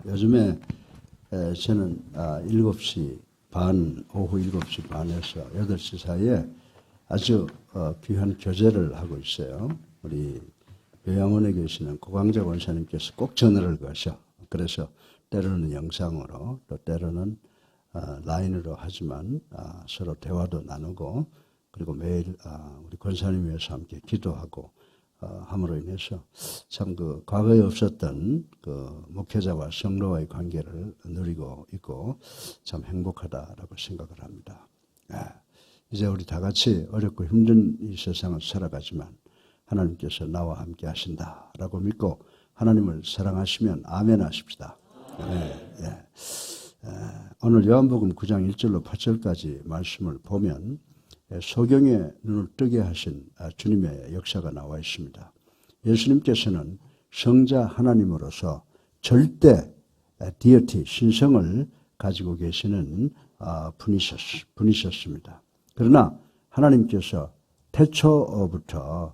요즘에 저는 7시 반, 오후 7시 반에서 8시 사이에 아주 귀한 교제를 하고 있어요. 우리 요양원에 계시는 고광재 권사님께서 꼭 전화를 거셔. 그래서 때로는 영상으로 또 때로는 라인으로 하지만 서로 대화도 나누고 그리고 매일 우리 권사님 위해서 함께 기도하고 함으로 인해서 참 그 과거에 없었던 그 목회자와 성도와의 관계를 누리고 있고 참 행복하다라고 생각을 합니다. 이제 우리 다 같이 어렵고 힘든 이 세상을 살아가지만 하나님께서 나와 함께 하신다라고 믿고 하나님을 사랑하시면 아멘 하십시다. 오늘 요한복음 9장 1절로 8절까지 말씀을 보면 소경의 눈을 뜨게 하신 주님의 역사가 나와 있습니다. 예수님께서는 성자 하나님으로서 절대 디어티, 신성을 가지고 계시는 분이셨습니다. 그러나 하나님께서 태초부터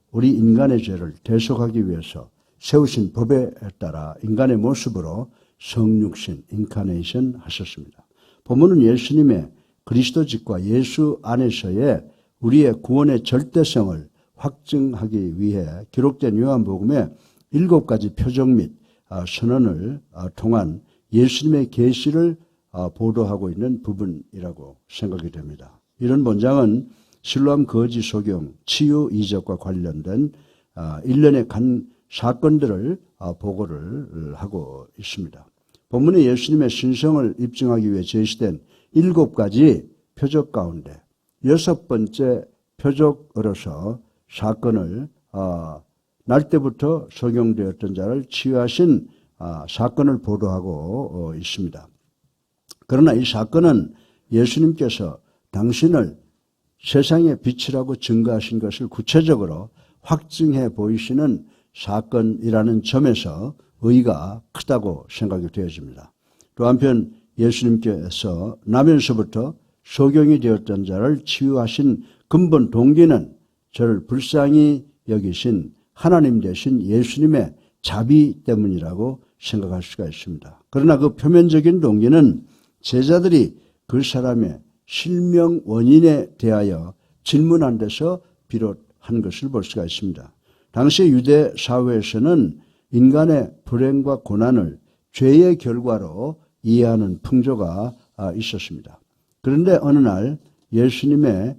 우리 인간의 죄를 대속하기 위해서 세우신 법에 따라 인간의 모습으로 성육신, 인카네이션 하셨습니다. 본문은 예수님의 그리스도직과 예수 안에서의 우리의 구원의 절대성을 확증하기 위해 기록된 요한복음의 7가지 표적 및 선언을 통한 예수님의 계시를 보도하고 있는 부분이라고 생각이 됩니다. 이런 본장은 실로암 거지 소경, 치유 이적과 관련된 일련의 사건들을 보고를 하고 있습니다. 본문에 예수님의 신성을 입증하기 위해 제시된 7가지 표적 가운데 6번째 표적으로서 사건을 날 때부터 소경되었던 자를 치유하신 사건을 보도하고 있습니다. 그러나 이 사건은 예수님께서 당신을 세상의 빛이라고 증거하신 것을 구체적으로 확증해 보이시는 사건이라는 점에서 의의가 크다고 생각이 되어집니다. 또 한편 예수님께서 나면서부터 소경이 되었던 자를 치유하신 근본 동기는 저를 불쌍히 여기신 하나님 되신 예수님의 자비 때문이라고 생각할 수가 있습니다. 그러나 그 표면적인 동기는 제자들이 그 사람의 실명 원인에 대하여 질문한 데서 비롯한 것을 볼 수가 있습니다. 당시 유대 사회에서는 인간의 불행과 고난을 죄의 결과로 이해하는 풍조가 있었습니다. 그런데 어느 날 예수님의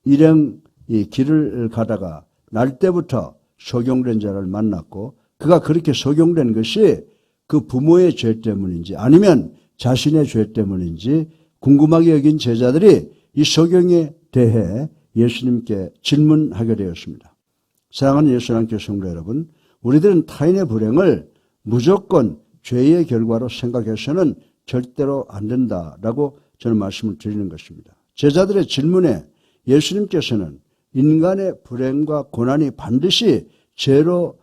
일행 길을 가다가 날 때부터 소경된 자를 만났고 그가 그렇게 소경된 것이 그 부모의 죄 때문인지 아니면 자신의 죄 때문인지 궁금하게 여긴 제자들이 이 소경에 대해 예수님께 질문하게 되었습니다. 사랑하는 예수님 성도 여러분, 우리들은 타인의 불행을 무조건 죄의 결과로 생각해서는 절대로 안 된다라고 저는 말씀을 드리는 것입니다. 제자들의 질문에 예수님께서는 인간의 불행과 고난이 반드시 죄로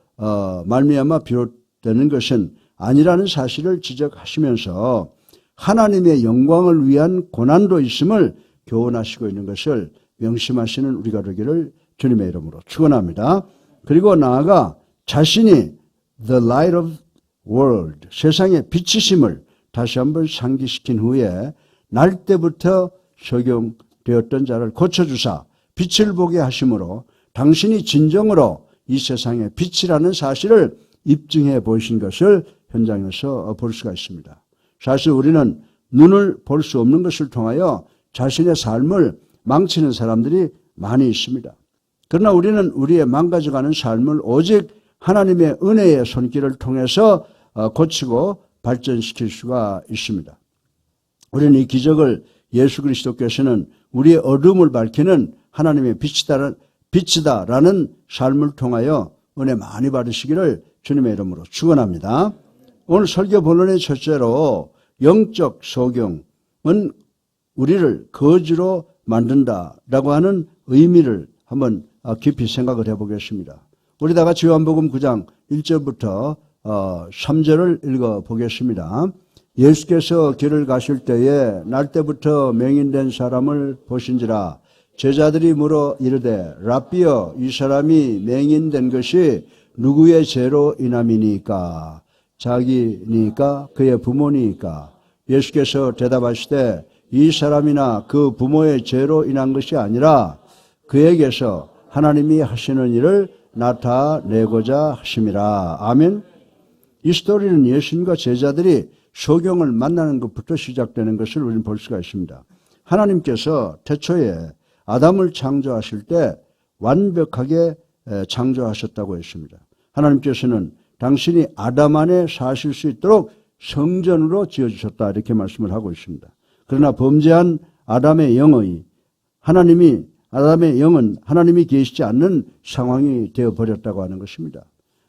말미암아 비롯되는 것은 아니라는 사실을 지적하시면서 하나님의 영광을 위한 고난도 있음을 교훈하시고 있는 것을 명심하시는 우리가 되기를 주님의 이름으로 축원합니다. 그리고 나아가 자신이 the light of world, 세상의 빛이심을 다시 한번 상기시킨 후에 날 때부터 소경되었던 자를 고쳐주사 빛을 보게 하심으로 당신이 진정으로 이 세상의 빛이라는 사실을 입증해 보이신 것을 현장에서 볼 수가 있습니다. 사실 우리는 눈을 볼 수 없는 것을 통하여 자신의 삶을 망치는 사람들이 많이 있습니다. 그러나 우리는 우리의 망가져가는 삶을 오직 하나님의 은혜의 손길을 통해서 고치고 발전시킬 수가 있습니다. 우리는 이 기적을 예수 그리스도께서는 우리의 어둠을 밝히는 하나님의 빛이다라는 삶을 통하여 은혜 많이 받으시기를 주님의 이름으로 축원합니다. 오늘 설교 본론의 첫째로 영적 소경은 우리를 거지로 만든다라고 하는 의미를 한번 깊이 생각을 해보겠습니다. 우리 다 같이 요한복음 9장 1절부터 3절을 읽어보겠습니다. 예수께서 길을 가실 때에 날 때부터 맹인된 사람을 보신지라 제자들이 물어 이르되 랍비여 이 사람이 맹인된 것이 누구의 죄로 인함이니까 자기니까 그의 부모니까. 예수께서 대답하시되 이 사람이나 그 부모의 죄로 인한 것이 아니라 그에게서 하나님이 하시는 일을 나타내고자 하심이라. 아멘. 이 스토리는 예수님과 제자들이 소경을 만나는 것부터 시작되는 것을 우리는 볼 수가 있습니다. 하나님께서 태초에 아담을 창조하실 때 완벽하게 창조하셨다고 했습니다. 하나님께서는 당신이 아담 안에 사실 수 있도록 성전으로 지어주셨다 이렇게 말씀을 하고 있습니다. 그러나 범죄한 아담의 영은 하나님이 계시지 않는 상황이 되어버렸다고 하는 것입니다.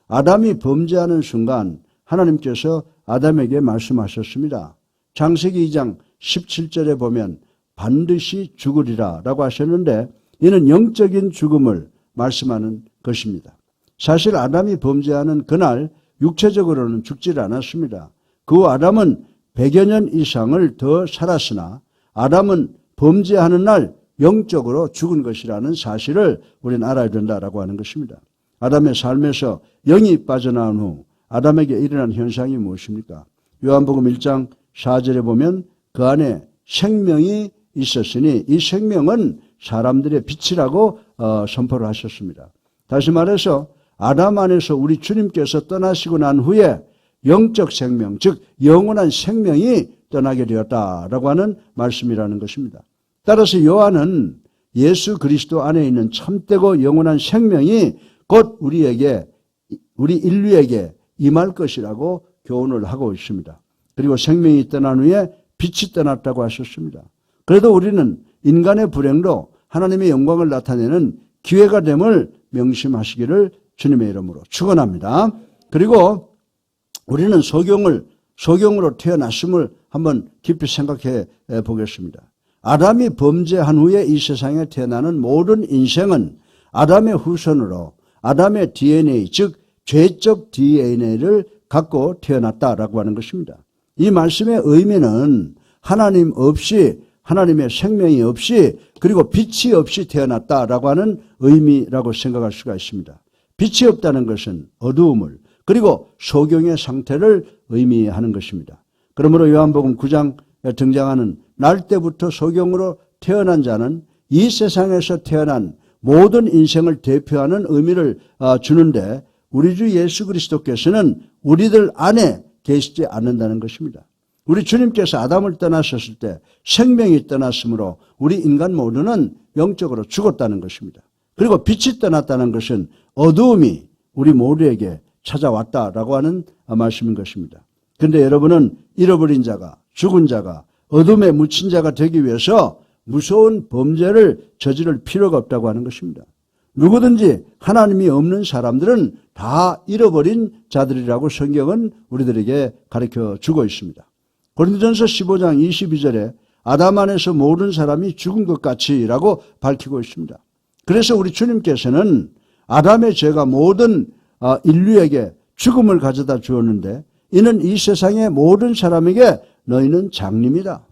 아담이 범죄하는 순간 하나님께서 아담에게 말씀하셨습니다. 창세기 2장 17절에 보면 반드시 죽으리라 라고 하셨는데 이는 영적인 죽음을 말씀하는 것입니다. 사실 아담이 범죄하는 그날 육체적으로는 죽지 않았습니다. 그 후 아담은 100여 년 이상을 더 살았으나 아담은 범죄하는 날 영적으로 죽은 것이라는 사실을 우리는 알아야 된다라고 하는 것입니다. 아담의 삶에서 영이 빠져나온 후 아담에게 일어난 현상이 무엇입니까? 요한복음 1장 4절에 보면 그 안에 생명이 있었으니 이 생명은 사람들의 빛이라고 선포를 하셨습니다. 다시 말해서 아담 안에서 우리 주님께서 떠나시고 난 후에 영적 생명, 즉 영원한 생명이 떠나게 되었다라고 하는 말씀이라는 것입니다. 따라서 요한은 예수 그리스도 안에 있는 참되고 영원한 생명이 곧 우리 인류에게 임할 것이라고 교훈을 하고 있습니다. 그리고 생명이 떠난 후에 빛이 떠났다고 하셨습니다. 그래도 우리는 인간의 불행로 하나님의 영광을 나타내는 기회가 됨을 명심하시기를 주님의 이름으로 축원합니다. 그리고 우리는 소경으로 태어났음을 한번 깊이 생각해 보겠습니다. 아담이 범죄한 후에 이 세상에 태어나는 모든 인생은 아담의 후손으로 아담의 DNA, 즉 죄적 DNA를 갖고 태어났다라고 하는 것입니다. 이 말씀의 의미는 하나님 없이, 하나님의 생명이 없이, 그리고 빛이 없이 태어났다라고 하는 의미라고 생각할 수가 있습니다. 빛이 없다는 것은 어두움을, 그리고 소경의 상태를 의미하는 것입니다. 그러므로 요한복음 9장에 등장하는 날 때부터 소경으로 태어난 자는 이 세상에서 태어난 모든 인생을 대표하는 의미를 주는데 우리 주 예수 그리스도께서는 우리들 안에 계시지 않는다는 것입니다. 우리 주님께서 아담을 떠나셨을 때 생명이 떠났으므로 우리 인간 모두는 영적으로 죽었다는 것입니다. 그리고 빛이 떠났다는 것은 어두움이 우리 모두에게 찾아왔다라고 하는 말씀인 것입니다. 그런데 여러분은 잃어버린 자가, 죽은 자가, 어둠에 묻힌 자가 되기 위해서 무서운 범죄를 저지를 필요가 없다고 하는 것입니다. 누구든지 하나님이 없는 사람들은 다 잃어버린 자들이라고 성경은 우리들에게 가르쳐 주고 있습니다. 고린도전서 15장 22절에 아담 안에서 모든 사람이 죽은 것 같이라고 밝히고 있습니다. 그래서 우리 주님께서는 아담의 죄가 모든 인류에게 죽음을 가져다 주었는데 이는 이 세상의 모든 사람에게 너희는 장님이다,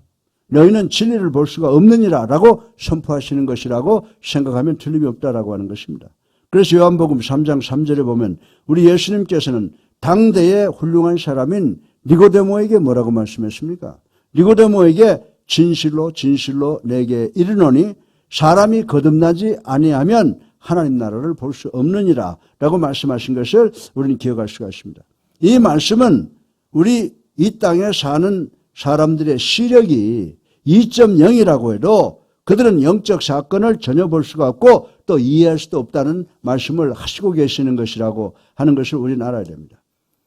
너희는 진리를 볼 수가 없느니라 라고 선포하시는 것이라고 생각하면 틀림이 없다라고 하는 것입니다. 그래서 요한복음 3장 3절에 보면 우리 예수님께서는 당대의 훌륭한 사람인 니고데모에게 뭐라고 말씀했습니까? 니고데모에게 진실로 진실로 내게 이르노니 사람이 거듭나지 아니하면 하나님 나라를 볼 수 없느니라 라고 말씀하신 것을 우리는 기억할 수가 있습니다. 이 말씀은 우리 이 땅에 사는 사람들의 시력이 2.0이라고 해도 그들은 영적 사건을 전혀 볼 수가 없고 또 이해할 수도 없다는 말씀을 하시고 계시는 것이라고 하는 것을 우리는 알아야 됩니다.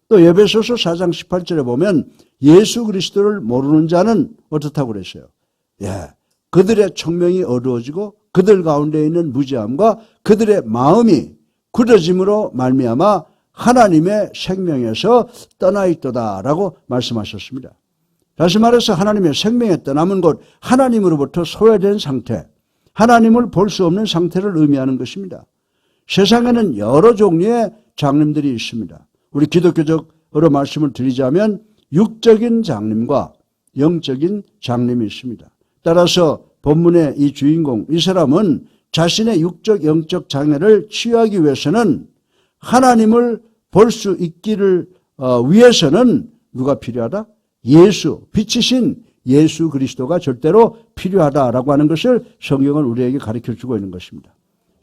또 에베소서 4장 18절에 보면 예수 그리스도를 모르는 자는 어떻다고 그랬어요? 그들의 청명이 어두워지고 그들 가운데 있는 무지함과 그들의 마음이 굳어짐으로 말미암아 하나님의 생명에서 떠나 있도다라고 말씀하셨습니다. 다시 말해서 하나님의 생명에 떠남은 것, 하나님으로부터 소외된 상태, 하나님을 볼 수 없는 상태를 의미하는 것입니다. 세상에는 여러 종류의 장님들이 있습니다. 우리 기독교적으로 말씀을 드리자면 육적인 장님과 영적인 장님이 있습니다. 따라서 본문의 이 주인공, 이 사람은 자신의 육적, 영적 장애를 치유하기 위해서는 하나님을 볼 수 있기를 위해서는 누가 필요하다? 예수, 빛이신 예수 그리스도가 절대로 필요하다라고 하는 것을 성경은 우리에게 가르쳐주고 있는 것입니다.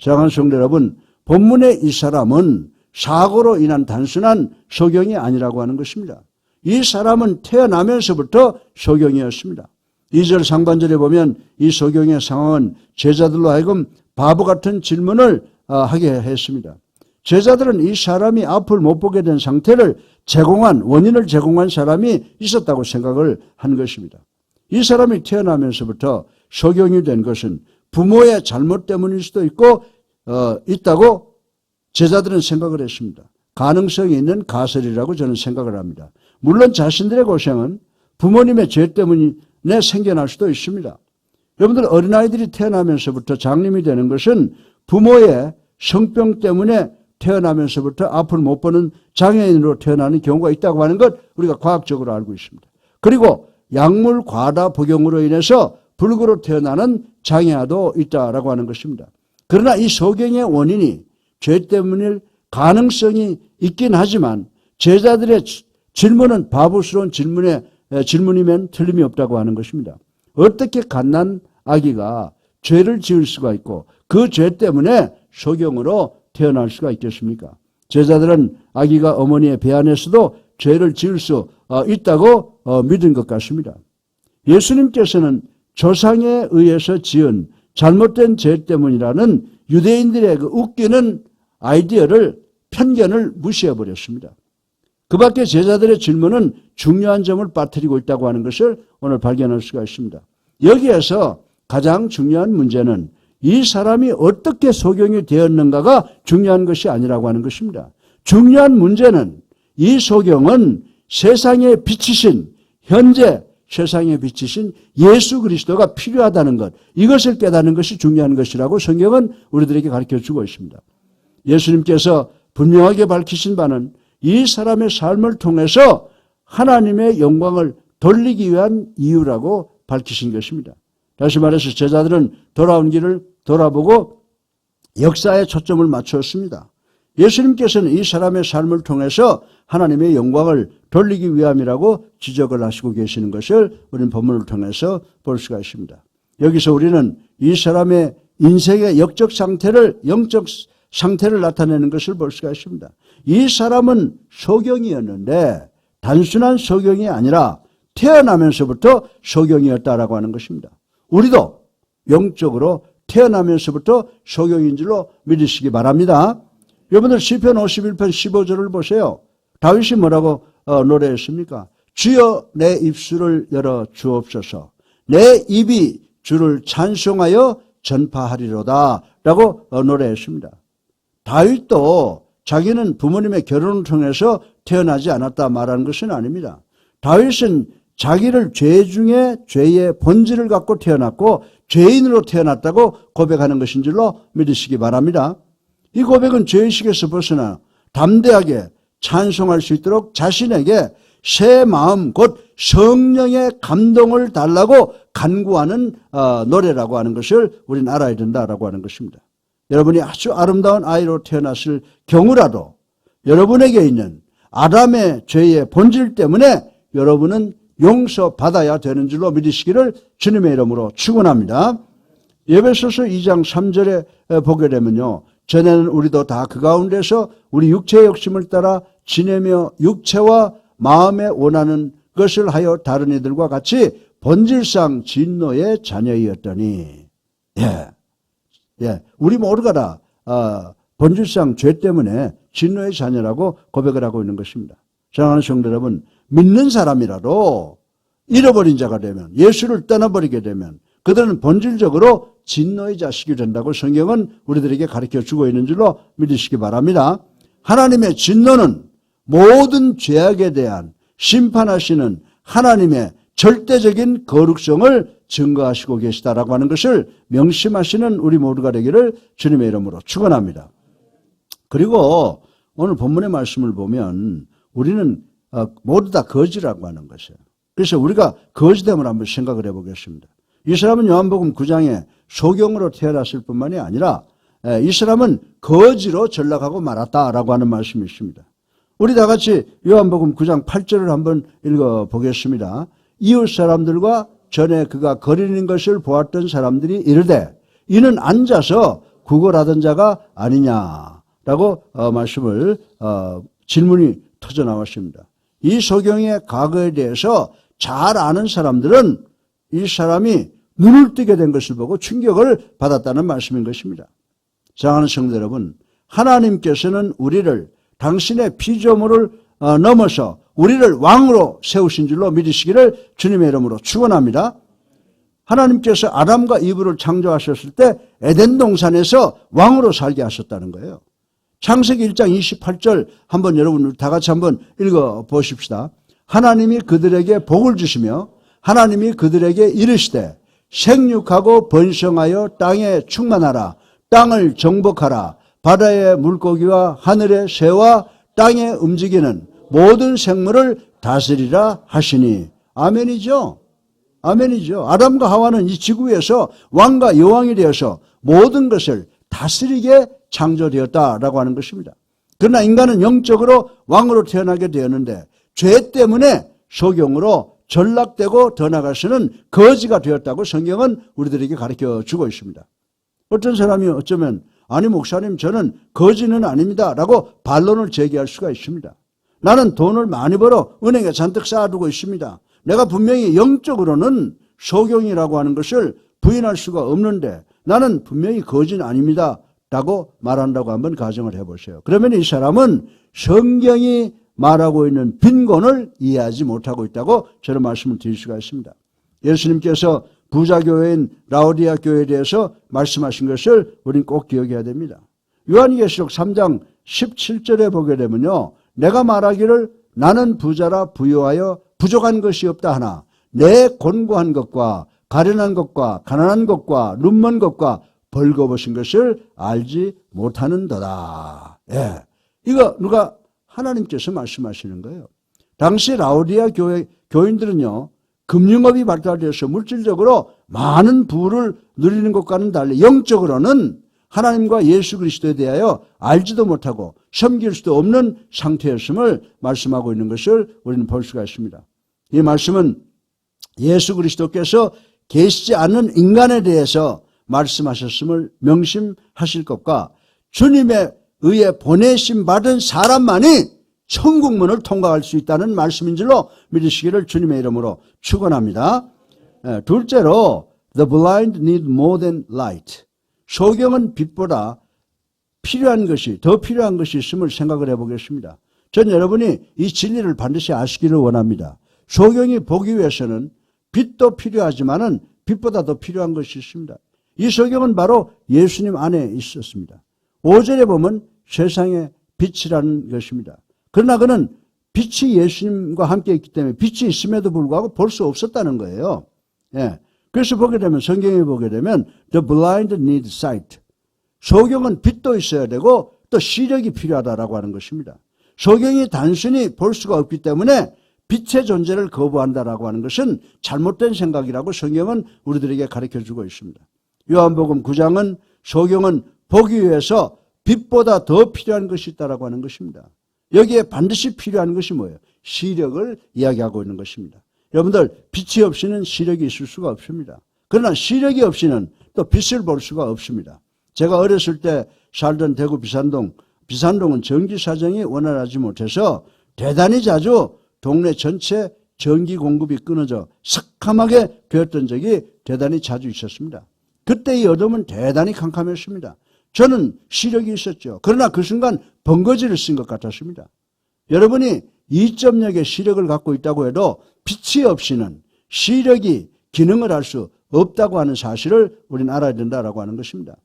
사랑하는 성도 여러분, 본문의 이 사람은 사고로 인한 단순한 소경이 아니라고 하는 것입니다. 이 사람은 태어나면서부터 소경이었습니다. 2절 상반절에 보면 이 소경의 상황은 제자들로 하여금 바보 같은 질문을 하게 했습니다. 제자들은 이 사람이 앞을 못 보게 된 상태를 원인을 제공한 사람이 있었다고 생각을 한 것입니다. 이 사람이 태어나면서부터 소경이 된 것은 부모의 잘못 때문일 수도 있다고 제자들은 생각을 했습니다. 가능성이 있는 가설이라고 저는 생각을 합니다. 물론 자신들의 고생은 부모님의 죄 때문에 생겨날 수도 있습니다. 여러분들 어린아이들이 태어나면서부터 장님이 되는 것은 부모의 성병 때문에 태어나면서부터 앞을 못 보는 장애인으로 태어나는 경우가 있다고 하는 것 우리가 과학적으로 알고 있습니다. 그리고 약물 과다 복용으로 인해서 불구로 태어나는 장애아도 있다라고 하는 것입니다. 그러나 이 소경의 원인이 죄 때문일 가능성이 있긴 하지만 제자들의 질문은 바보스러운 질문이면 틀림이 없다고 하는 것입니다. 어떻게 갓난 아기가 죄를 지을 수가 있고 그 죄 때문에 소경으로 태어날 수가 있겠습니까? 제자들은 아기가 어머니의 배 안에서도 죄를 지을 수 있다고 믿은 것 같습니다. 예수님께서는 조상에 의해서 지은 잘못된 죄 때문이라는 유대인들의 그 웃기는 아이디어를 편견을 무시해버렸습니다. 그 밖에 제자들의 질문은 중요한 점을 빠뜨리고 있다고 하는 것을 오늘 발견할 수가 있습니다. 여기에서 가장 중요한 문제는 이 사람이 어떻게 소경이 되었는가가 중요한 것이 아니라고 하는 것입니다. 중요한 문제는 이 소경은 세상의 빛이신 현재 세상의 빛이신 예수 그리스도가 필요하다는 것, 이것을 깨닫는 것이 중요한 것이라고 성경은 우리들에게 가르쳐주고 있습니다. 예수님께서 분명하게 밝히신 바는 이 사람의 삶을 통해서 하나님의 영광을 돌리기 위한 이유라고 밝히신 것입니다. 다시 말해서 제자들은 돌아온 길을 돌아보고 역사에 초점을 맞추었습니다. 예수님께서는 이 사람의 삶을 통해서 하나님의 영광을 돌리기 위함이라고 지적을 하시고 계시는 것을 우리는 본문을 통해서 볼 수가 있습니다. 여기서 우리는 이 사람의 인생의 영적 상태를 나타내는 것을 볼 수가 있습니다. 이 사람은 소경이었는데 단순한 소경이 아니라 태어나면서부터 소경이었다라고 하는 것입니다. 우리도 영적으로 태어나면서부터 소경인 줄로 믿으시기 바랍니다. 여러분들 시편 51편 15절을 보세요. 다윗이 뭐라고 노래했습니까? 주여 내 입술을 열어 주옵소서. 내 입이 주를 찬송하여 전파하리로다 라고 노래했습니다. 다윗도 자기는 부모님의 결혼을 통해서 태어나지 않았다 말하는 것은 아닙니다. 다윗은 자기를 죄 중에 죄의 본질을 갖고 태어났고 죄인으로 태어났다고 고백하는 것인 줄로 믿으시기 바랍니다. 이 고백은 죄의식에서 벗어나 담대하게 찬송할 수 있도록 자신에게 새 마음 곧 성령의 감동을 달라고 간구하는 노래라고 하는 것을 우리는 알아야 된다라고 하는 것입니다. 여러분이 아주 아름다운 아이로 태어났을 경우라도 여러분에게 있는 아담의 죄의 본질 때문에 여러분은 용서받아야 되는 줄로 믿으시기를 주님의 이름으로 축원합니다. 에베소서 2장 3절에 보게 되면요. 전에는 우리도 다 그 가운데서 우리 육체의 욕심을 따라 지내며 육체와 마음에 원하는 것을 하여 다른 이들과 같이 본질상 진노의 자녀이었더니 우리 모두가 다 본질상 죄 때문에 진노의 자녀라고 고백을 하고 있는 것입니다. 사랑하는 성도 여러분, 믿는 사람이라도 잃어버린 자가 되면 예수를 떠나버리게 되면 그들은 본질적으로 진노의 자식이 된다고 성경은 우리들에게 가르쳐주고 있는 줄로 믿으시기 바랍니다. 하나님의 진노는 모든 죄악에 대한 심판하시는 하나님의 절대적인 거룩성을 증거하시고 계시다라고 하는 것을 명심하시는 우리 모두가 되기를 주님의 이름으로 축원합니다. 그리고 오늘 본문의 말씀을 보면 우리는 모두 다 거지라고 하는 것이에요. 그래서 우리가 거지됨을 한번 생각을 해보겠습니다. 이 사람은 요한복음 9장에 소경으로 태어났을 뿐만이 아니라 이 사람은 거지로 전락하고 말았다라고 하는 말씀이 있습니다. 우리 다 같이 요한복음 9장 8절을 한번 읽어보겠습니다. 이웃 사람들과 전에 그가 거리는 것을 보았던 사람들이 이르되 이는 앉아서 구걸하던 자가 아니냐라고 질문이 터져 나왔습니다. 이 소경의 과거에 대해서 잘 아는 사람들은 이 사람이 눈을 뜨게 된 것을 보고 충격을 받았다는 말씀인 것입니다. 사랑하는 성도 여러분, 하나님께서는 우리를 당신의 피조물을 넘어서 우리를 왕으로 세우신 줄로 믿으시기를 주님의 이름으로 축원합니다. 하나님께서 아담과 이브를 창조하셨을 때 에덴 동산에서 왕으로 살게 하셨다는 거예요. 창세기 1장 28절 한번 여러분 다 같이 한번 읽어보십시다. 하나님이 그들에게 복을 주시며 하나님이 그들에게 이르시되 생육하고 번성하여 땅에 충만하라. 땅을 정복하라. 바다의 물고기와 하늘의 새와 땅에 움직이는 모든 생물을 다스리라 하시니. 아멘이죠. 아멘이죠. 아담과 하와는 이 지구에서 왕과 여왕이 되어서 모든 것을 다스리게 창조되었다라고 하는 것입니다. 그러나 인간은 영적으로 왕으로 태어나게 되었는데 죄 때문에 소경으로 전락되고 더 나아가서는 거지가 되었다고 성경은 우리들에게 가르쳐주고 있습니다. 어떤 사람이 어쩌면 아니 목사님 저는 거지는 아닙니다 라고 반론을 제기할 수가 있습니다. 나는 돈을 많이 벌어 은행에 잔뜩 쌓아두고 있습니다. 내가 분명히 영적으로는 소경이라고 하는 것을 부인할 수가 없는데 나는 분명히 거지는 아닙니다 라고 말한다고 한번 가정을 해보세요. 그러면 이 사람은 성경이 말하고 있는 빈곤을 이해하지 못하고 있다고 저는 말씀을 드릴 수가 있습니다. 예수님께서 부자교회인 라오디아 교회에 대해서 말씀하신 것을 우리는 꼭 기억해야 됩니다. 요한계시록 3장 17절에 보게 되면요. 내가 말하기를 나는 부자라 부유하여 부족한 것이 없다 하나 내 곤고한 것과 가련한 것과 가난한 것과 눈먼 것과 벌거벗은 것을 알지 못하는도다. 예. 이거 누가 하나님께서 말씀하시는 거예요. 당시 라오디아 교인들은요. 금융업이 발달되어서 물질적으로 많은 부를 누리는 것과는 달리 영적으로는 하나님과 예수 그리스도에 대하여 알지도 못하고 섬길 수도 없는 상태였음을 말씀하고 있는 것을 우리는 볼 수가 있습니다. 이 말씀은 예수 그리스도께서 계시지 않는 인간에 대해서 말씀하셨음을 명심하실 것과 주님의 의해 보내심 받은 사람만이 천국문을 통과할 수 있다는 말씀인 줄로 믿으시기를 주님의 이름으로 축원합니다. 둘째로 The blind need more than light. 소경은 빛보다 더 필요한 것이 있음을 생각을 해보겠습니다. 전 여러분이 이 진리를 반드시 아시기를 원합니다. 소경이 보기 위해서는 빛도 필요하지만은 빛보다 더 필요한 것이 있습니다. 이 소경은 바로 예수님 안에 있었습니다. 5절에 보면 세상의 빛이라는 것입니다. 그러나 그는 빛이 예수님과 함께 있기 때문에 빛이 있음에도 불구하고 볼 수 없었다는 거예요. 예. 그래서 성경에 보게 되면 The blind need sight. 소경은 빛도 있어야 되고 또 시력이 필요하다라고 하는 것입니다. 소경이 단순히 볼 수가 없기 때문에 빛의 존재를 거부한다라고 하는 것은 잘못된 생각이라고 성경은 우리들에게 가르쳐주고 있습니다. 요한복음 9장은 소경은 보기 위해서 빛보다 더 필요한 것이 있다라고 하는 것입니다. 여기에 반드시 필요한 것이 뭐예요? 시력을 이야기하고 있는 것입니다. 여러분들 빛이 없이는 시력이 있을 수가 없습니다. 그러나 시력이 없이는 또 빛을 볼 수가 없습니다. 제가 어렸을 때 살던 대구 비산동은 전기 사정이 원활하지 못해서 대단히 자주 동네 전체 전기 공급이 끊어져 새카맣게 되었던 적이 대단히 자주 있었습니다. 그때 이 어둠은 대단히 캄캄했습니다. 저는 시력이 있었죠. 그러나 그 순간 번거지를 쓴 것 같았습니다. 여러분이 2.0의 시력을 갖고 있다고 해도 빛이 없이는 시력이 기능을 할 수 없다고 하는 사실을 우리는 알아야 된다라고 하는 것입니다.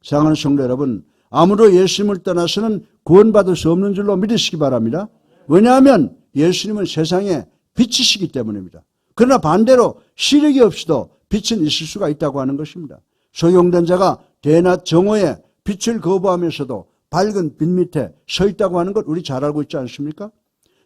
사랑하는 성도 여러분, 아무도 예수님을 떠나서는 구원받을 수 없는 줄로 믿으시기 바랍니다. 왜냐하면 예수님은 세상에 빛이시기 때문입니다. 그러나 반대로 시력이 없이도 빛은 있을 수가 있다고 하는 것입니다. 소경된 자가 대낮 정오에 빛을 거부하면서도 밝은 빛 밑에 서 있다고 하는 것 우리 잘 알고 있지 않습니까?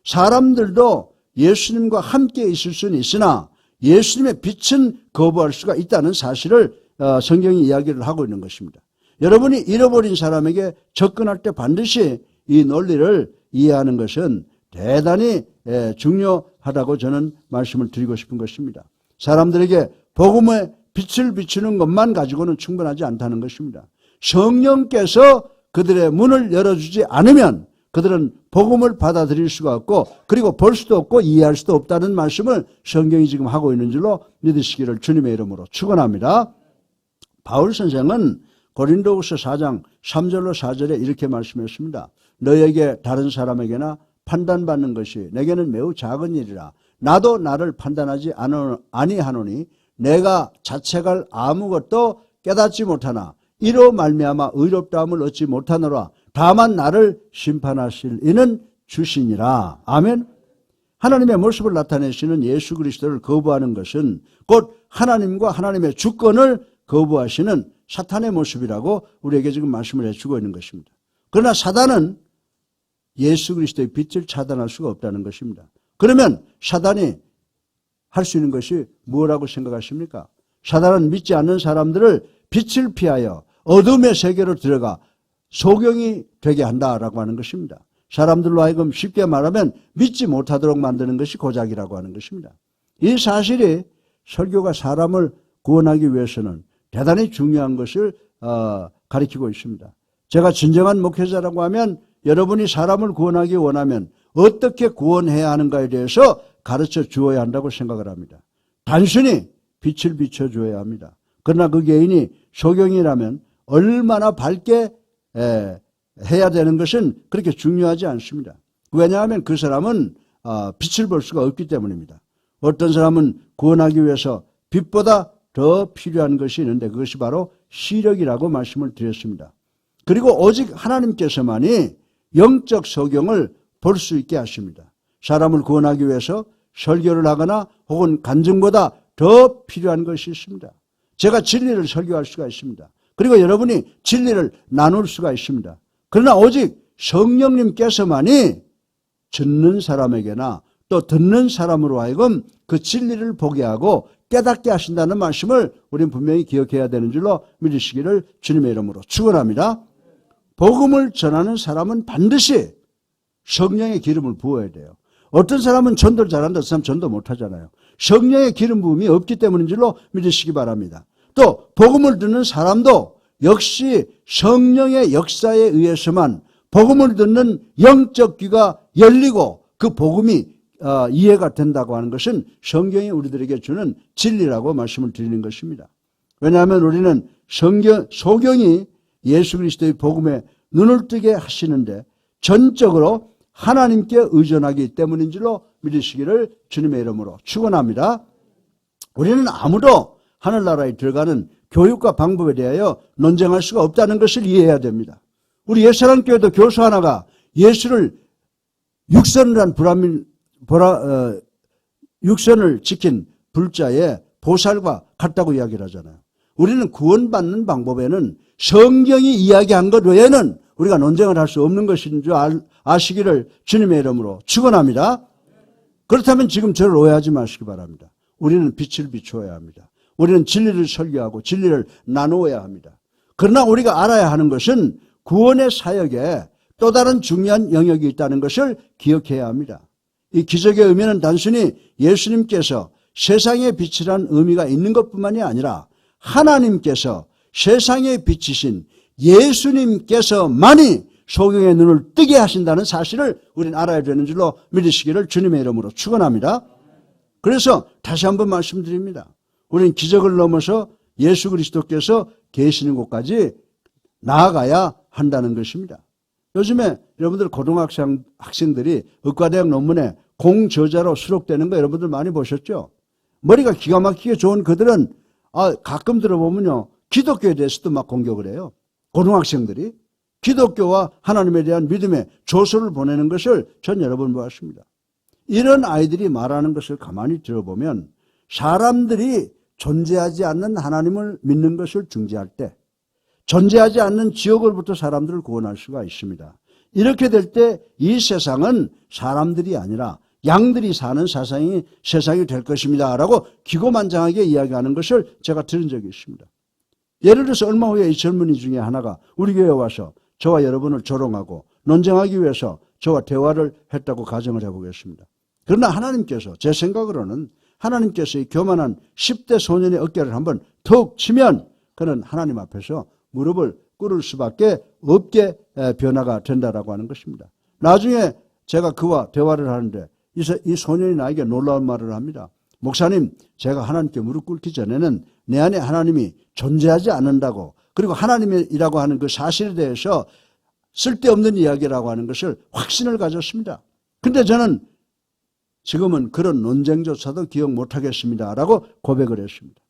사람들도 예수님과 함께 있을 수는 있으나 예수님의 빛은 거부할 수가 있다는 사실을 성경이 이야기를 하고 있는 것입니다. 여러분이 잃어버린 사람에게 접근할 때 반드시 이 논리를 이해하는 것은 대단히 중요하다고 저는 말씀을 드리고 싶은 것입니다. 사람들에게 복음의 빛을 비추는 것만 가지고는 충분하지 않다는 것입니다. 성령께서 그들의 문을 열어주지 않으면 그들은 복음을 받아들일 수가 없고 그리고 볼 수도 없고 이해할 수도 없다는 말씀을 성경이 지금 하고 있는 줄로 믿으시기를 주님의 이름으로 축원합니다. 바울 선생은 고린도후서 4장 3절로 4절에 이렇게 말씀했습니다. 너에게 다른 사람에게나 판단받는 것이 내게는 매우 작은 일이라. 나도 나를 판단하지 아니하노니 내가 자책할 아무것도 깨닫지 못하나 이로 말미암아 의롭다함을 얻지 못하노라. 다만 나를 심판하실 이는 주시니라. 아멘. 하나님의 모습을 나타내시는 예수 그리스도를 거부하는 것은 곧 하나님과 하나님의 주권을 거부하시는 사탄의 모습이라고 우리에게 지금 말씀을 해주고 있는 것입니다. 그러나 사단은 예수 그리스도의 빛을 차단할 수가 없다는 것입니다. 그러면 사단이 할 수 있는 것이 뭐라고 생각하십니까? 사단은 믿지 않는 사람들을 빛을 피하여 어둠의 세계로 들어가 소경이 되게 한다라고 하는 것입니다. 사람들로 하여금 쉽게 말하면 믿지 못하도록 만드는 것이 고작이라고 하는 것입니다. 이 사실이 설교가 사람을 구원하기 위해서는 대단히 중요한 것을 가리키고 있습니다. 제가 진정한 목회자라고 하면 여러분이 사람을 구원하기 원하면 어떻게 구원해야 하는가에 대해서 가르쳐 주어야 한다고 생각을 합니다. 단순히 빛을 비춰줘야 합니다. 그러나 그 개인이 소경이라면 얼마나 밝게 해야 되는 것은 그렇게 중요하지 않습니다. 왜냐하면 그 사람은 빛을 볼 수가 없기 때문입니다. 어떤 사람은 구원하기 위해서 빛보다 더 필요한 것이 있는데 그것이 바로 시력이라고 말씀을 드렸습니다. 그리고 오직 하나님께서만이 영적 소경을 볼 수 있게 하십니다. 사람을 구원하기 위해서 설교를 하거나 혹은 간증보다 더 필요한 것이 있습니다. 제가 진리를 설교할 수가 있습니다. 그리고 여러분이 진리를 나눌 수가 있습니다. 그러나 오직 성령님께서만이 듣는 사람에게나 또 듣는 사람으로 하여금 그 진리를 보게 하고 깨닫게 하신다는 말씀을 우리는 분명히 기억해야 되는 줄로 믿으시기를 주님의 이름으로 축원합니다. 복음을 전하는 사람은 반드시 성령의 기름을 부어야 돼요. 어떤 사람은 전도를 잘한다, 어떤 사람은 전도 못하잖아요. 성령의 기름 부음이 없기 때문인 줄로 믿으시기 바랍니다. 또 복음을 듣는 사람도 역시 성령의 역사에 의해서만 복음을 듣는 영적 귀가 열리고 그 복음이 이해가 된다고 하는 것은 성경이 우리들에게 주는 진리라고 말씀을 드리는 것입니다. 왜냐하면 우리는 소경이 예수 그리스도의 복음에 눈을 뜨게 하시는데 전적으로 하나님께 의존하기 때문인 줄로 믿으시기를 주님의 이름으로 축원합니다. 우리는 아무도 하늘나라에 들어가는 교육과 방법에 대하여 논쟁할 수가 없다는 것을 이해해야 됩니다. 우리 옛사랑교회도 교수 하나가 예수를 육선을 지킨 불자의 보살과 같다고 이야기를 하잖아요. 우리는 구원받는 방법에는 성경이 이야기한 것 외에는 우리가 논쟁을 할 수 없는 것인 줄 아시기를 주님의 이름으로 축원합니다. 그렇다면 지금 저를 오해하지 마시기 바랍니다. 우리는 빛을 비추어야 합니다. 우리는 진리를 설교하고 진리를 나누어야 합니다. 그러나 우리가 알아야 하는 것은 구원의 사역에 또 다른 중요한 영역이 있다는 것을 기억해야 합니다. 이 기적의 의미는 단순히 예수님께서 세상의 빛이란 의미가 있는 것뿐만이 아니라 하나님께서 세상에 비치신 예수님께서만이 소경의 눈을 뜨게 하신다는 사실을 우리는 알아야 되는 줄로 믿으시기를 주님의 이름으로 축원합니다. 그래서 다시 한번 말씀드립니다. 우리는 기적을 넘어서 예수 그리스도께서 계시는 곳까지 나아가야 한다는 것입니다. 요즘에 여러분들 학생들이 의과대학 논문에 공저자로 수록되는 거 여러분들 많이 보셨죠? 머리가 기가 막히게 좋은 그들은 가끔 들어보면요 기독교에 대해서도 막 공격을 해요. 고등학생들이 기독교와 하나님에 대한 믿음의 조서를 보내는 것을 전 여러 번 보았습니다. 이런 아이들이 말하는 것을 가만히 들어보면 사람들이 존재하지 않는 하나님을 믿는 것을 중지할 때 존재하지 않는 지옥으로부터 사람들을 구원할 수가 있습니다. 이렇게 될 때 이 세상은 사람들이 아니라 양들이 사는 세상이 될 것입니다 라고 기고만장하게 이야기하는 것을 제가 들은 적이 있습니다. 예를 들어서 얼마 후에 이 젊은이 중에 하나가 우리 교회에 와서 저와 여러분을 조롱하고 논쟁하기 위해서 저와 대화를 했다고 가정을 해보겠습니다. 그러나 하나님께서, 제 생각으로는 하나님께서 이 교만한 10대 소년의 어깨를 한번 툭 치면 그는 하나님 앞에서 무릎을 꿇을 수밖에 없게 변화가 된다라고 하는 것입니다. 나중에 제가 그와 대화를 하는데 이 소년이 나에게 놀라운 말을 합니다. 목사님, 제가 하나님께 무릎 꿇기 전에는 내 안에 하나님이 존재하지 않는다고, 그리고 하나님이라고 하는 그 사실에 대해서 쓸데없는 이야기라고 하는 것을 확신을 가졌습니다. 근데 저는 지금은 그런 논쟁조차도 기억 못하겠습니다 라고 고백을 했습니다.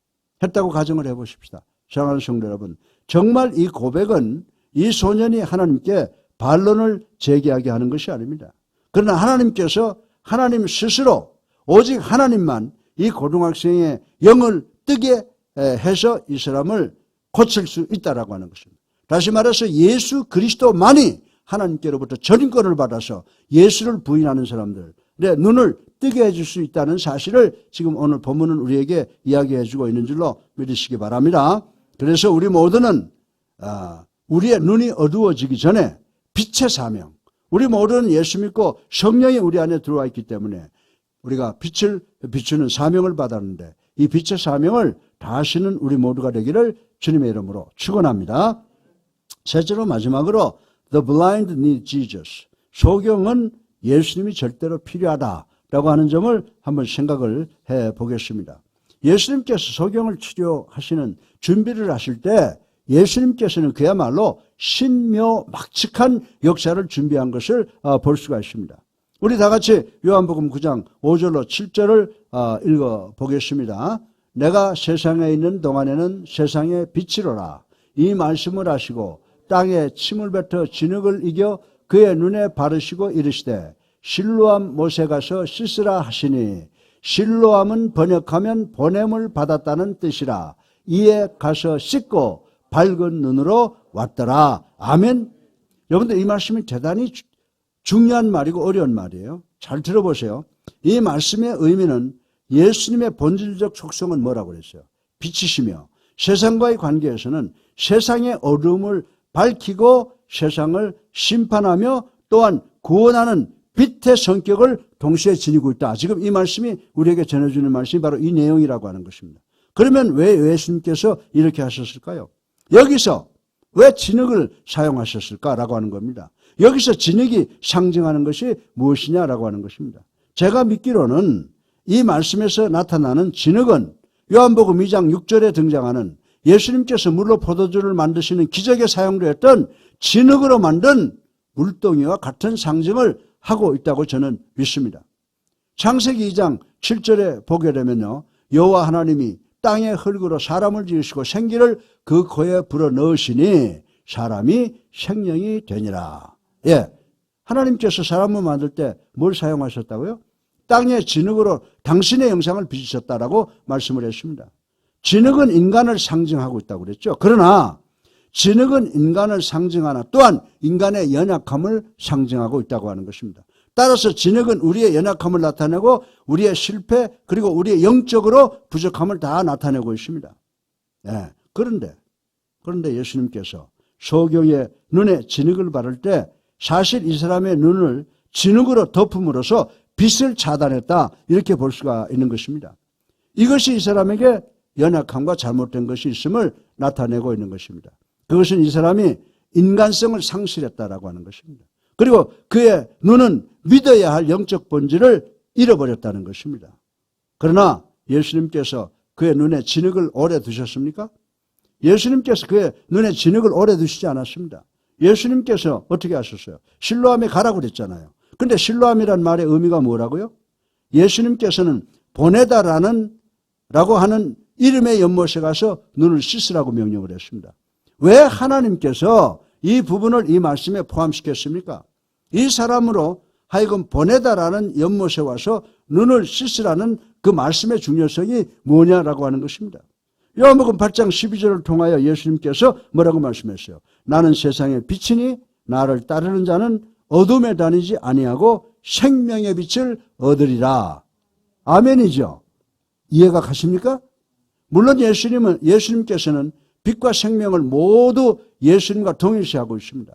했다고 가정을 해보십시다. 사랑하는 성도 여러분, 정말 이 고백은 이 소년이 하나님께 반론을 제기하게 하는 것이 아닙니다. 그러나 하나님께서 하나님 스스로 오직 하나님만 이 고등학생의 영을 뜨게 해서 이 사람을 고칠 수 있다라고 하는 것입니다. 다시 말해서 예수 그리스도만이 하나님께로부터 전인권을 받아서 예수를 부인하는 사람들의 눈을 뜨게 해줄 수 있다는 사실을 지금 오늘 본문은 우리에게 이야기해 주고 있는 줄로 믿으시기 바랍니다. 그래서 우리 모두는 우리의 눈이 어두워지기 전에 빛의 사명, 우리 모두는 예수 믿고 성령이 우리 안에 들어와 있기 때문에 우리가 빛을 비추는 사명을 받았는데 이 빛의 사명을 다하시는 우리 모두가 되기를 주님의 이름으로 축원합니다. 셋째로 마지막으로 The blind need Jesus. 소경은 예수님이 절대로 필요하다라고 하는 점을 한번 생각을 해보겠습니다. 예수님께서 소경을 치료하시는 준비를 하실 때 예수님께서는 그야말로 신묘막측한 역사를 준비한 것을 볼 수가 있습니다. 우리 다 같이 요한복음 9장 5절로 7절을 읽어보겠습니다. 내가 세상에 있는 동안에는 세상의 빛이로라. 이 말씀을 하시고 땅에 침을 뱉어 진흙을 이겨 그의 눈에 바르시고 이르시되 실로암 못에 가서 씻으라 하시니 실로암은 번역하면 보냄을 받았다는 뜻이라. 이에 가서 씻고 밝은 눈으로 왔더라. 아멘. 여러분들 이 말씀이 대단히 중요한 말이고 어려운 말이에요. 잘 들어보세요. 이 말씀의 의미는 예수님의 본질적 속성은 뭐라고 그랬어요? 빛이시며 세상과의 관계에서는 세상의 어둠을 밝히고 세상을 심판하며 또한 구원하는 빛의 성격을 동시에 지니고 있다. 지금 이 말씀이 우리에게 전해주는 말씀이 바로 이 내용이라고 하는 것입니다. 그러면 왜 예수님께서 이렇게 하셨을까요? 여기서 왜 진흙을 사용하셨을까라고 하는 겁니다. 여기서 진흙이 상징하는 것이 무엇이냐라고 하는 것입니다. 제가 믿기로는 이 말씀에서 나타나는 진흙은 요한복음 2장 6절에 등장하는 예수님께서 물로 포도주를 만드시는 기적에 사용되었던 진흙으로 만든 물동이와 같은 상징을 하고 있다고 저는 믿습니다. 창세기 2장 7절에 보게 되면요, 여호와 하나님이 땅의 흙으로 사람을 지으시고 생기를 그 코에 불어넣으시니 사람이 생명이 되니라. 예, 하나님께서 사람을 만들 때 뭘 사용하셨다고요? 땅의 진흙으로 당신의 형상을 빚으셨다라고 말씀을 했습니다. 진흙은 인간을 상징하고 있다고 그랬죠. 그러나 진흙은 인간을 상징하나 또한 인간의 연약함을 상징하고 있다고 하는 것입니다. 따라서 진흙은 우리의 연약함을 나타내고 우리의 실패 그리고 우리의 영적으로 부족함을 다 나타내고 있습니다. 네. 그런데 예수님께서 소경의 눈에 진흙을 바를 때 사실 이 사람의 눈을 진흙으로 덮음으로써 빛을 차단했다, 이렇게 볼 수가 있는 것입니다. 이것이 이 사람에게 연약함과 잘못된 것이 있음을 나타내고 있는 것입니다. 그것은 이 사람이 인간성을 상실했다라고 하는 것입니다. 그리고 그의 눈은 믿어야 할 영적 본질을 잃어버렸다는 것입니다. 그러나 예수님께서 그의 눈에 진흙을 오래 두셨습니까? 예수님께서 그의 눈에 진흙을 오래 두시지 않았습니다. 예수님께서 어떻게 하셨어요? 실로암에 가라고 그랬잖아요. 근데 실로암이란 말의 의미가 뭐라고요? 예수님께서는 보내다라고 하는 이름의 연못에 가서 눈을 씻으라고 명령을 했습니다. 왜 하나님께서 이 부분을 이 말씀에 포함시켰습니까? 이 사람으로 하여금 보내다라는 연못에 와서 눈을 씻으라는 그 말씀의 중요성이 뭐냐라고 하는 것입니다. 요한복음 8장 12절을 통하여 예수님께서 뭐라고 말씀했어요? 나는 세상의 빛이니 나를 따르는 자는 어둠에 다니지 아니하고 생명의 빛을 얻으리라. 아멘이죠. 이해가 가십니까? 물론 예수님께서는 빛과 생명을 모두 예수님과 동일시하고 있습니다.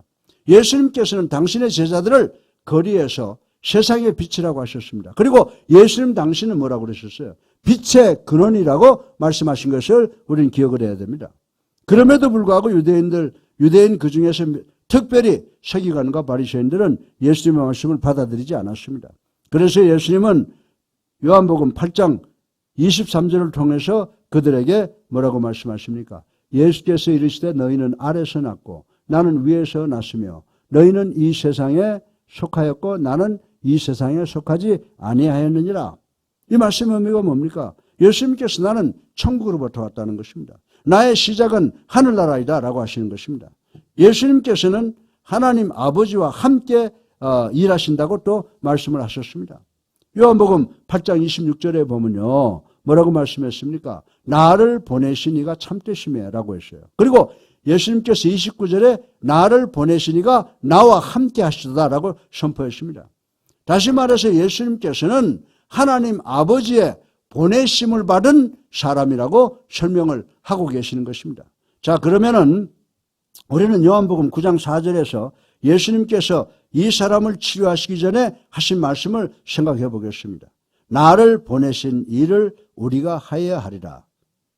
예수님께서는 당신의 제자들을 거리에서 세상의 빛이라고 하셨습니다. 그리고 예수님 당신은 뭐라고 그러셨어요? 빛의 근원이라고 말씀하신 것을 우리는 기억을 해야 됩니다. 그럼에도 불구하고 유대인 그 중에서 특별히 서기관과 바리새인들은 예수님의 말씀을 받아들이지 않았습니다. 그래서 예수님은 요한복음 8장 23절을 통해서 그들에게 뭐라고 말씀하십니까? 예수께서 이르시되 너희는 아래서 났고 나는 위에서 났으며 너희는 이 세상에 속하였고 나는 이 세상에 속하지 아니하였느니라. 이 말씀의 의미가 뭡니까? 예수님께서 나는 천국으로부터 왔다는 것입니다. 나의 시작은 하늘나라이다 라고 하시는 것입니다. 예수님께서는 하나님 아버지와 함께 일하신다고 또 말씀을 하셨습니다. 요한복음 8장 26절에 보면요. 뭐라고 말씀했습니까? 나를 보내신 이가 참되시며 라고 했어요. 그리고 예수님께서 29절에 나를 보내신 이가 나와 함께 하시다 라고 선포했습니다. 다시 말해서 예수님께서는 하나님 아버지의 보내심을 받은 사람이라고 설명을 하고 계시는 것입니다. 자, 그러면은 우리는 요한복음 9장 4절에서 예수님께서 이 사람을 치료하시기 전에 하신 말씀을 생각해 보겠습니다. 나를 보내신 이를 우리가 하여야 하리라.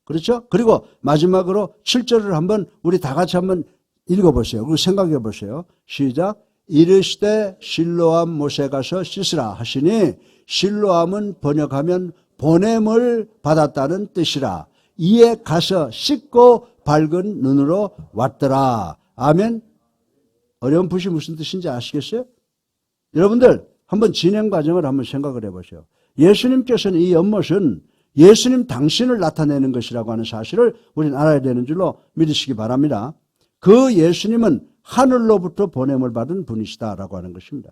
그렇죠? 그리고 마지막으로 7절을 한번 우리 다 같이 한번 읽어보세요. 그리고 생각해 보세요. 시작. 이르시되 실로암 못에 가서 씻으라 하시니 실로암은 번역하면 보냄을 받았다는 뜻이라. 이에 가서 씻고 밝은 눈으로 왔더라. 아멘. 어렴풋이 무슨 뜻인지 아시겠어요? 여러분들 한번 진행 과정을 한번 생각을 해보세요. 예수님께서는 이 연못은 예수님 당신을 나타내는 것이라고 하는 사실을 우리는 알아야 되는 줄로 믿으시기 바랍니다. 그 예수님은 하늘로부터 보냄을 받은 분이시다라고 하는 것입니다.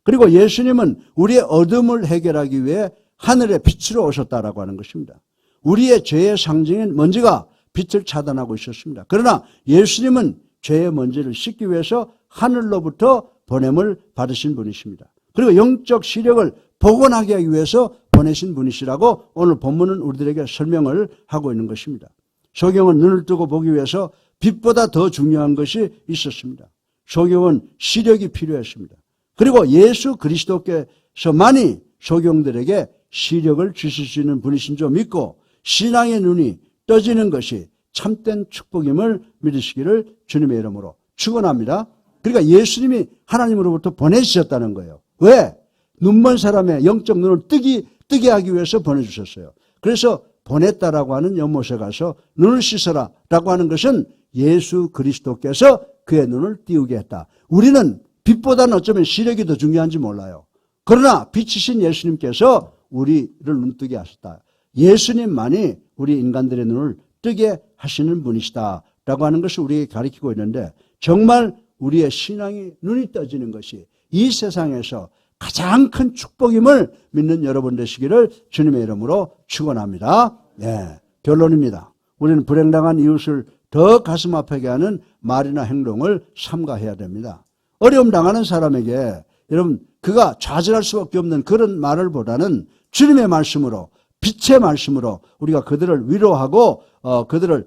그리고 예수님은 우리의 어둠을 해결하기 위해 하늘의 빛으로 오셨다라고 하는 것입니다. 우리의 죄의 상징인 먼지가 빛을 차단하고 있었습니다. 그러나 예수님은 죄의 먼지를 씻기 위해서 하늘로부터 보냄을 받으신 분이십니다. 그리고 영적 시력을 복원하게 하기 위해서 보내신 분이시라고 오늘 본문은 우리들에게 설명을 하고 있는 것입니다. 소경은 눈을 뜨고 보기 위해서 빛보다 더 중요한 것이 있었습니다. 소경은 시력이 필요했습니다. 그리고 예수 그리스도께서만이 소경들에게 시력을 주실 수 있는 분이신 줄 믿고 신앙의 눈이 떠지는 것이 참된 축복임을 믿으시기를 주님의 이름으로 축원합니다. 그러니까 예수님이 하나님으로부터 보내주셨다는 거예요. 왜? 눈먼 사람의 영적 눈을 뜨게 하기 위해서 보내주셨어요. 그래서 보냈다라고 하는 연못에 가서 눈을 씻어라 라고 하는 것은 예수 그리스도께서 그의 눈을 띄우게 했다. 우리는 빛보다는 어쩌면 시력이 더 중요한지 몰라요. 그러나 빛이신 예수님께서 우리를 눈뜨게 하셨다. 예수님만이 우리 인간들의 눈을 뜨게 하시는 분이시다 라고 하는 것을 우리에게 가르치고 있는데 정말 우리의 신앙이 눈이 떠지는 것이 이 세상에서 가장 큰 축복임을 믿는 여러분 되시기를 주님의 이름으로 축원합니다. 네, 결론입니다. 우리는 불행당한 이웃을 더 가슴 아프게 하는 말이나 행동을 삼가해야 됩니다. 어려움 당하는 사람에게 여러분 그가 좌절할 수밖에 없는 그런 말을 보다는 주님의 말씀으로 빛의 말씀으로 우리가 그들을 위로하고 그들을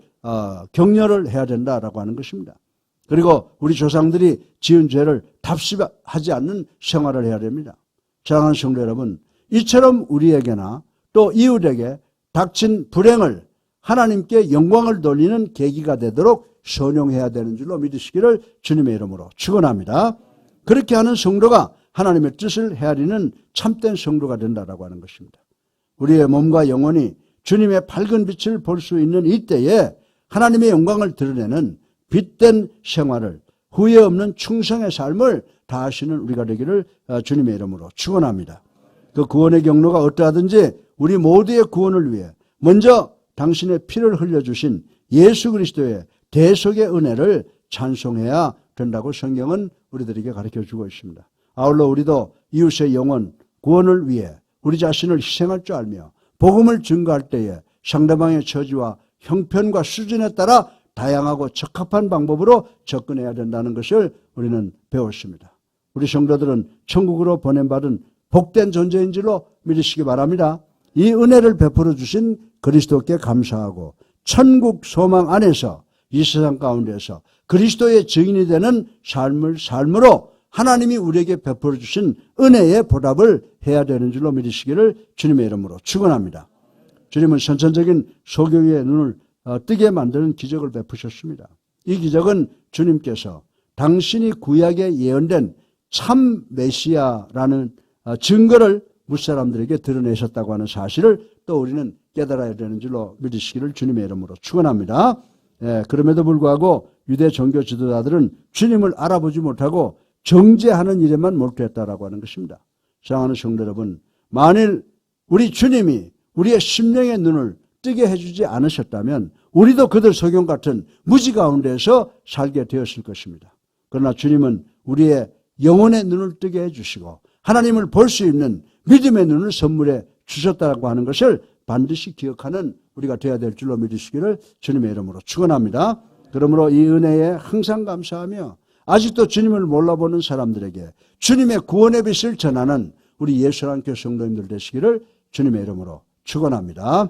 격려를 해야 된다라고 하는 것입니다. 그리고 우리 조상들이 지은 죄를 답습하지 않는 생활을 해야 됩니다. 사랑하는 성도 여러분, 이처럼 우리에게나 또 이웃에게 닥친 불행을 하나님께 영광을 돌리는 계기가 되도록 선용해야 되는 줄로 믿으시기를 주님의 이름으로 축원합니다. 그렇게 하는 성도가 하나님의 뜻을 헤아리는 참된 성도가 된다라고 하는 것입니다. 우리의 몸과 영혼이 주님의 밝은 빛을 볼 수 있는 이때에 하나님의 영광을 드러내는 빛된 생활을 후회 없는 충성의 삶을 다하시는 우리가 되기를 주님의 이름으로 축원합니다. 그 구원의 경로가 어떠하든지 우리 모두의 구원을 위해 먼저 당신의 피를 흘려주신 예수 그리스도의 대속의 은혜를 찬송해야 된다고 성경은 우리들에게 가르쳐주고 있습니다. 아울러 우리도 이웃의 영혼 구원을 위해 우리 자신을 희생할 줄 알며 복음을 증거할 때에 상대방의 처지와 형편과 수준에 따라 다양하고 적합한 방법으로 접근해야 된다는 것을 우리는 배웠습니다. 우리 성도들은 천국으로 보냄받은 복된 존재인 줄로 믿으시기 바랍니다. 이 은혜를 베풀어 주신 그리스도께 감사하고 천국 소망 안에서 이 세상 가운데서 그리스도의 증인이 되는 삶으로 하나님이 우리에게 베풀어 주신 은혜의 보답을 해야 되는 줄로 믿으시기를 주님의 이름으로 축원합니다. 주님은 선천적인 소경의 눈을 뜨게 만드는 기적을 베푸셨습니다. 이 기적은 주님께서 당신이 구약에 예언된 참 메시아라는 증거를 무사람들에게 드러내셨다고 하는 사실을 또 우리는 깨달아야 되는 줄로 믿으시기를 주님의 이름으로 축원합니다. 그럼에도 불구하고 유대 종교 지도자들은 주님을 알아보지 못하고 정죄하는 일에만 몰두했다라고 하는 것입니다. 사랑하는 성도 여러분, 만일 우리 주님이 우리의 심령의 눈을 뜨게 해주지 않으셨다면 우리도 그들 소경 같은 무지 가운데서 살게 되었을 것입니다. 그러나 주님은 우리의 영혼의 눈을 뜨게 해주시고 하나님을 볼 수 있는 믿음의 눈을 선물해 주셨다고 하는 것을 반드시 기억하는 우리가 되어야 될 줄로 믿으시기를 주님의 이름으로 축원합니다. 그러므로 이 은혜에 항상 감사하며 아직도 주님을 몰라보는 사람들에게 주님의 구원의 빛을 전하는 우리 예수랑 교회 성도님들 되시기를 주님의 이름으로 축원합니다.